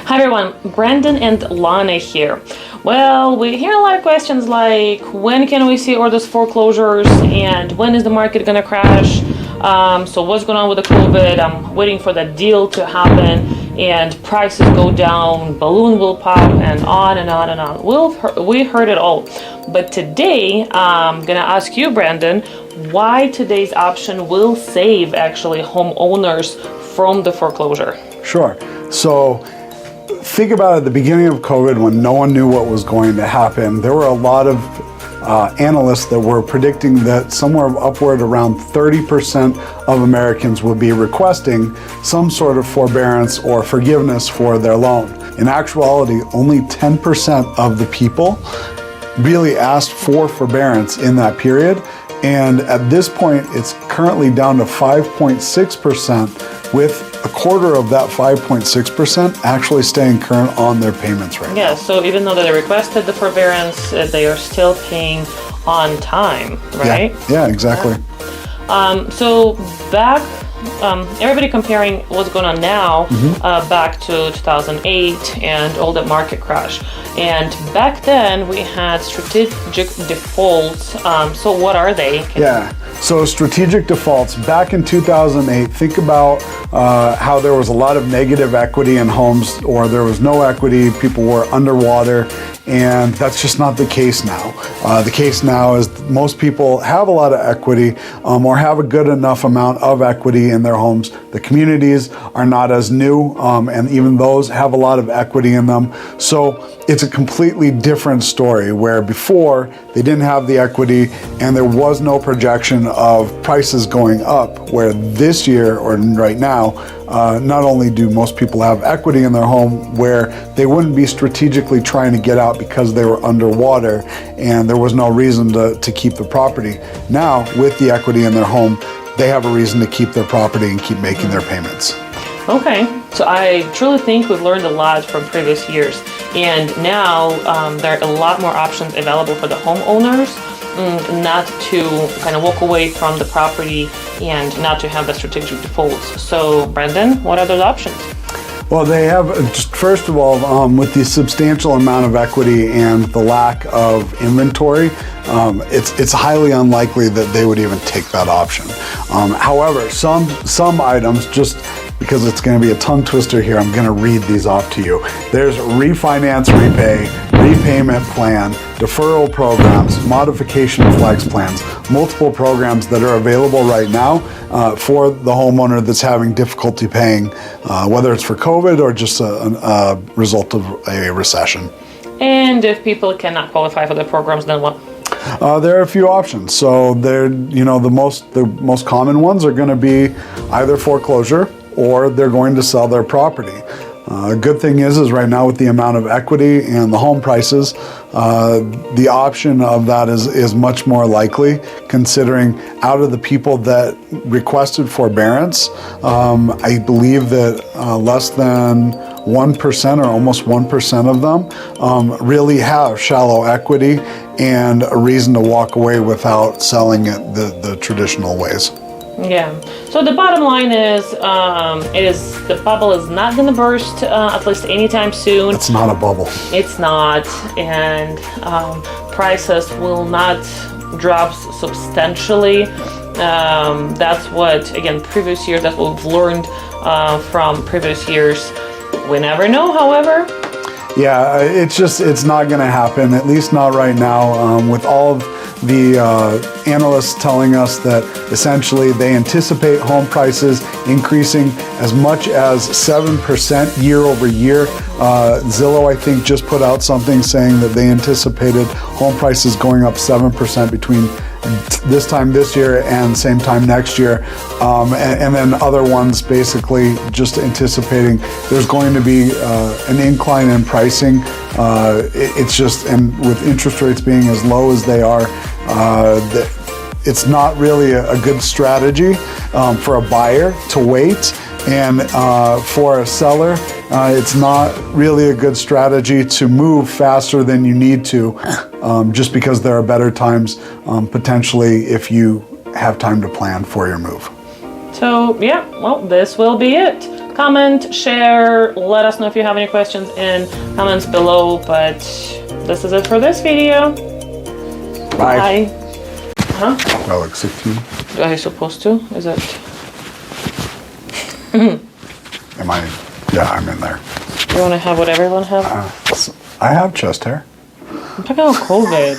Hi everyone, Brandon and Lana here. Well, we hear a lot of questions like when can we see all those foreclosures and when is the market gonna crash? So what's going on with the COVID? I'm waiting for that deal to happen and prices go down, balloon will pop, and on and on and on. We heard it all. But today I'm gonna ask you, Brandon, why today's option will save actually homeowners from the foreclosure. Sure. So think about at the beginning of COVID when no one knew what was going to happen. There were a lot of analysts that were predicting that somewhere upward around 30% of Americans would be requesting some sort of forbearance or forgiveness for their loan. In actuality, only 10% of the people really asked for forbearance in that period. And at this point, it's currently down to 5.6%, with a quarter of that 5.6% actually staying current on their payments right now. Yeah, so even though they requested the forbearance, they are still paying on time, right? Yeah, exactly. So back, everybody comparing what's going on now back to 2008 and all the market crash. And back then we had strategic defaults. So what are they? So strategic defaults, back in 2008, think about how there was a lot of negative equity in homes, or there was no equity, people were underwater, and that's just not the case now. The case now is most people have a lot of equity or have a good enough amount of equity in their homes. The communities are not as new, and even those have a lot of equity in them. So it's a completely different story, where before they didn't have the equity and there was no projection of prices going up, where this year or right now, not only do most people have equity in their home where they wouldn't be strategically trying to get out because they were underwater and there was no reason to keep the property. Now, with the equity in their home, they have a reason to keep their property and keep making their payments. Okay, so I truly think we've learned a lot from previous years, and now there are a lot more options available for the homeowners, not to kind of walk away from the property and not to have the strategic defaults. So Brandon, what are those options? Well, they have, just first of all, with the substantial amount of equity and the lack of inventory, it's highly unlikely that they would even take that option. However, some items, just because it's going to be a tongue twister here, I'm going to read these off to you. There's refinance, repay, repayment plan, deferral programs, modification flex plans, multiple programs that are available right now for the homeowner that's having difficulty paying, whether it's for COVID or just a result of a recession. And if people cannot qualify for the programs, then what? There are a few options. So the most common ones are going to be either foreclosure or they're going to sell their property. Good thing is right now with the amount of equity and the home prices, the option of that is much more likely, considering out of the people that requested forbearance, I believe that less than 1% or almost 1% of them really have shallow equity and a reason to walk away without selling it the traditional ways. Yeah. So the bottom line is, the bubble is not going to burst at least anytime soon. It's not a bubble. It's not, and prices will not drop substantially. That's what, again, previous years, that's what we've learned from previous years. We never know, however. Yeah, it's not going to happen, at least not right now, with all of the analysts telling us that essentially they anticipate home prices increasing as much as 7% year over year. Zillow, I think, just put out something saying that they anticipated home prices going up 7% between this time this year and same time next year, and then other ones basically just anticipating there's going to be an incline in pricing. It's just, and with interest rates being as low as they are, it's not really a good strategy for a buyer to wait, and for a seller, it's not really a good strategy to move faster than you need to, just because there are better times potentially if you have time to plan for your move. So yeah, well, this will be it. comment, share, let us know if you have any questions in comments below. But this is it for this video. Bye. Huh? Well, like 16. Are you supposed to? Is it? Am I? Yeah, I'm in there. You want to have what everyone have? I have chest hair. I'm talking about COVID.